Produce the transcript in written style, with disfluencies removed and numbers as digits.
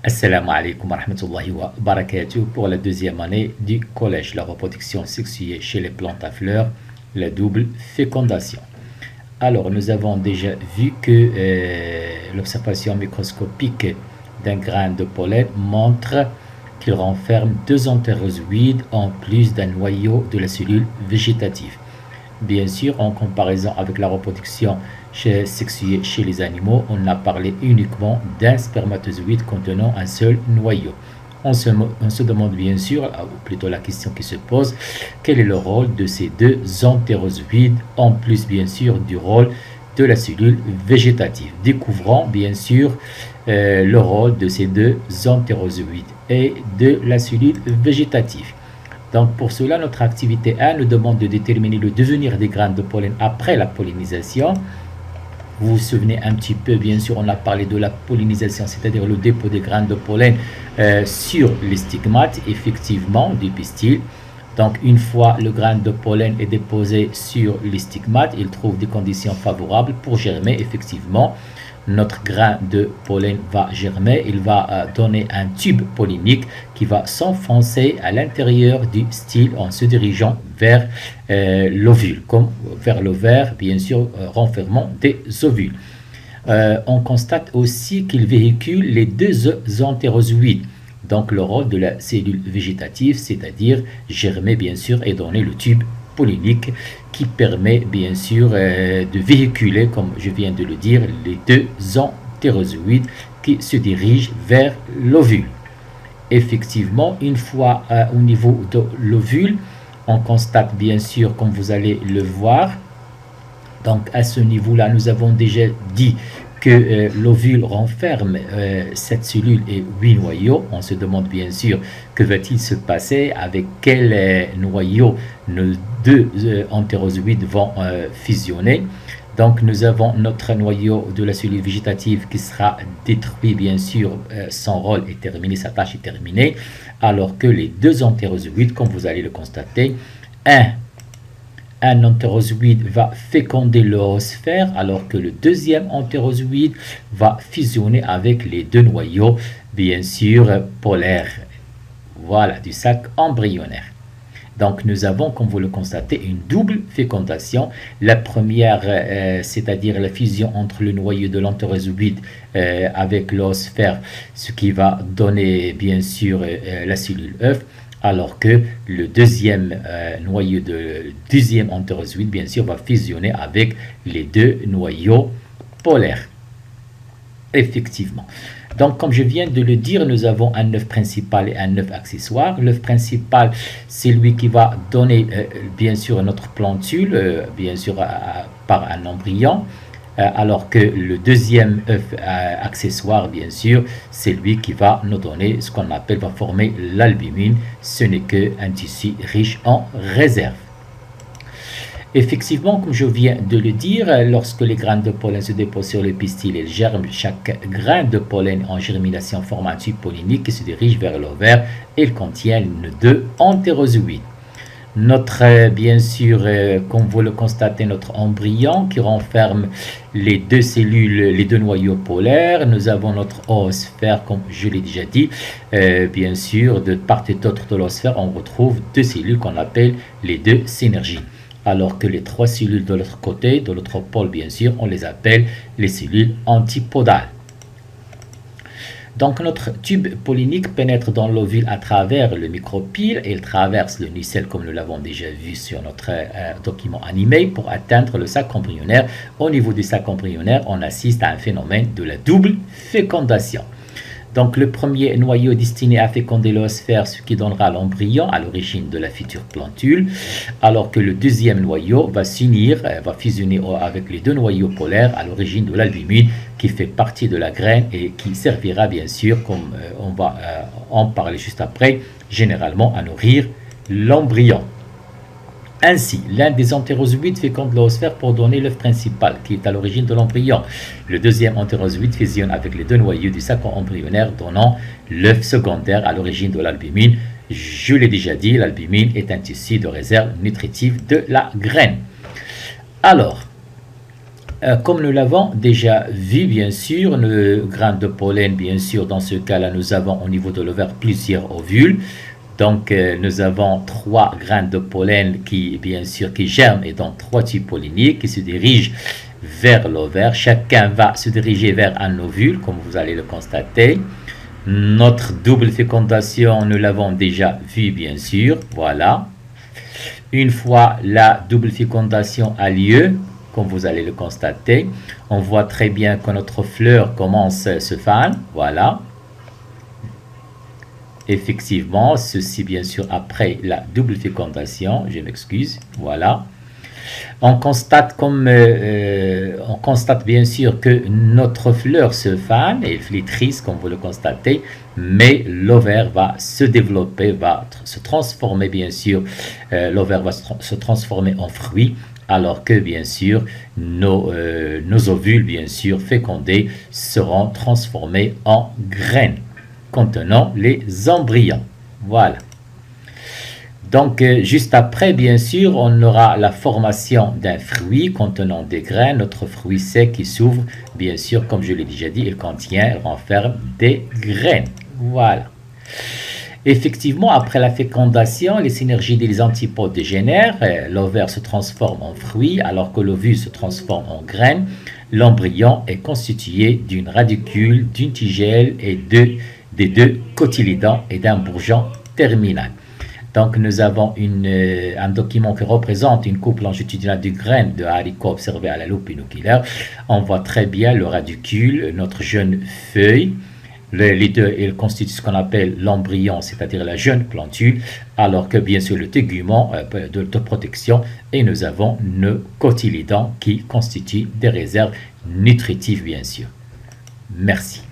Assalamu alaikum wa rahmatullahi wa barakatuh pour la deuxième année du collège, la reproduction sexuée chez les plantes à fleurs, la double fécondation. Alors, nous avons déjà vu que l'observation microscopique d'un grain de pollen montre qu'il renferme deux entérozoïdes en plus d'un noyau de la cellule végétative. Bien sûr, en comparaison avec la reproduction sexuée chez les animaux, on a parlé uniquement d'un spermatozoïde contenant un seul noyau. On se demande bien sûr, ou plutôt la question qui se pose, quel est le rôle de ces deux entérozoïdes, en plus bien sûr du rôle de la cellule végétative. Découvrons bien sûr le rôle de ces deux entérozoïdes et de la cellule végétative. Donc pour cela, notre activité 1 nous demande de déterminer le devenir des graines de pollen après la pollinisation. Vous vous souvenez un petit peu, bien sûr, on a parlé de la pollinisation, c'est-à-dire le dépôt des graines de pollen sur les stigmates, effectivement, du pistil. Donc une fois le grain de pollen est déposé sur les stigmates, il trouve des conditions favorables pour germer, effectivement. Notre grain de pollen va germer, il va donner un tube pollinique qui va s'enfoncer à l'intérieur du style en se dirigeant vers l'ovule, comme vers l'ovaire, bien sûr, renfermant des ovules. On constate aussi qu'il véhicule les deux entérozoïdes, donc le rôle de la cellule végétative, c'est-à-dire germer, bien sûr, et donner le tube pollinique qui permet bien sûr de véhiculer, comme je viens de le dire, les deux entérozoïdes qui se dirigent vers l'ovule. Effectivement, une fois au niveau de l'ovule, on constate bien sûr, comme vous allez le voir, donc à ce niveau-là, nous avons déjà dit que l'ovule renferme cette cellule et 8 noyaux. On se demande bien sûr que va-t-il se passer, avec quel noyau nos deux entérozoïdes vont fusionner. Donc nous avons notre noyau de la cellule végétative qui sera détruit, bien sûr, son rôle est terminé, sa tâche est terminée, alors que les deux entérozoïdes, comme vous allez le constater, un entérozoïde va féconder l'oosphère, alors que le deuxième entérozoïde va fusionner avec les deux noyaux, bien sûr, polaires, voilà, du sac embryonnaire. Donc nous avons, comme vous le constatez, une double fécondation. La première, c'est-à-dire la fusion entre le noyau de l'entérozoïde avec l'oosphère, ce qui va donner, bien sûr, la cellule œuf. Alors que le deuxième noyau de deuxième entérozoïde, bien sûr, va fusionner avec les deux noyaux polaires. Effectivement. Donc, comme je viens de le dire, nous avons un œuf principal et un œuf accessoire. L'œuf principal, c'est lui qui va donner, bien sûr, notre plantule, bien sûr, par un embryon. Alors que le deuxième œuf accessoire, bien sûr, c'est lui qui va nous donner ce qu'on appelle, va former l'albumine. Ce n'est qu'un tissu riche en réserve. Effectivement, comme je viens de le dire, lorsque les graines de pollen se déposent sur le pistil, elles germent. Chaque grain de pollen en germination forme un tube pollinique qui se dirige vers l'ovaire. Il contient deux entérozoïdes. Notre, bien sûr, comme vous le constatez, notre embryon qui renferme les deux cellules, les deux noyaux polaires. Nous avons notre oosphère, comme je l'ai déjà dit. Bien sûr, de part et d'autre de l'oosphère, on retrouve deux cellules qu'on appelle les deux synergies. Alors que les trois cellules de l'autre côté, de l'autre pôle, bien sûr, on les appelle les cellules antipodales. Donc notre tube pollinique pénètre dans l'ovule à travers le micropyle et il traverse le nucelle, comme nous l'avons déjà vu sur notre document animé, pour atteindre le sac embryonnaire. Au niveau du sac embryonnaire, on assiste à un phénomène de la double fécondation. Donc le premier noyau destiné à féconder l'oosphère, ce qui donnera l'embryon à l'origine de la future plantule, alors que le deuxième noyau va s'unir, va fusionner avec les deux noyaux polaires à l'origine de l'albumine, qui fait partie de la graine et qui servira, bien sûr, comme on va en parler juste après, généralement à nourrir l'embryon. Ainsi, l'un des entérozoïdes féconde l'oosphère pour donner l'œuf principal, qui est à l'origine de l'embryon. Le deuxième entérozoïde fusionne avec les deux noyaux du sac embryonnaire, donnant l'œuf secondaire à l'origine de l'albumine. Je l'ai déjà dit, l'albumine est un tissu de réserve nutritive de la graine. Alors, Comme nous l'avons déjà vu, bien sûr, le grain de pollen, bien sûr, dans ce cas-là, nous avons au niveau de l'ovaire plusieurs ovules. Donc, nous avons 3 grains de pollen qui, bien sûr, qui germent et dans 3 tubes polliniers qui se dirigent vers l'ovaire. Chacun va se diriger vers un ovule, comme vous allez le constater. Notre double fécondation, nous l'avons déjà vu, bien sûr. Voilà. Une fois la double fécondation a lieu, comme vous allez le constater, on voit très bien que notre fleur commence à se faner. Voilà. Effectivement, ceci bien sûr après la double fécondation. Je m'excuse. Voilà. On constate bien sûr que notre fleur se fane et flétrisse, comme vous le constatez, mais l'ovaire va se développer, va se transformer bien sûr. L'ovaire va se transformer en fruit, alors que bien sûr nos ovules bien sûr fécondés seront transformés en graines contenant les embryons. Voilà. Donc, juste après, bien sûr, on aura la formation d'un fruit contenant des graines. Notre fruit sec qui s'ouvre, bien sûr, comme je l'ai déjà dit, il renferme des graines. Voilà. Effectivement, après la fécondation, les synergies des antipodes dégénèrent. L'ovaire se transforme en fruit, alors que l'ovule se transforme en graine. L'embryon est constitué d'une radicule, d'une tigelle et des 2 cotylédons et d'un bourgeon terminal. Donc, nous avons un document qui représente une coupe longitudinale de graines de haricots observée à la loupe binoculaire. On voit très bien le radicule, notre jeune feuille. Les deux, ils constituent ce qu'on appelle l'embryon, c'est-à-dire la jeune plantule, alors que bien sûr le tégument de protection, et nous avons nos cotylédons qui constituent des réserves nutritives, bien sûr. Merci.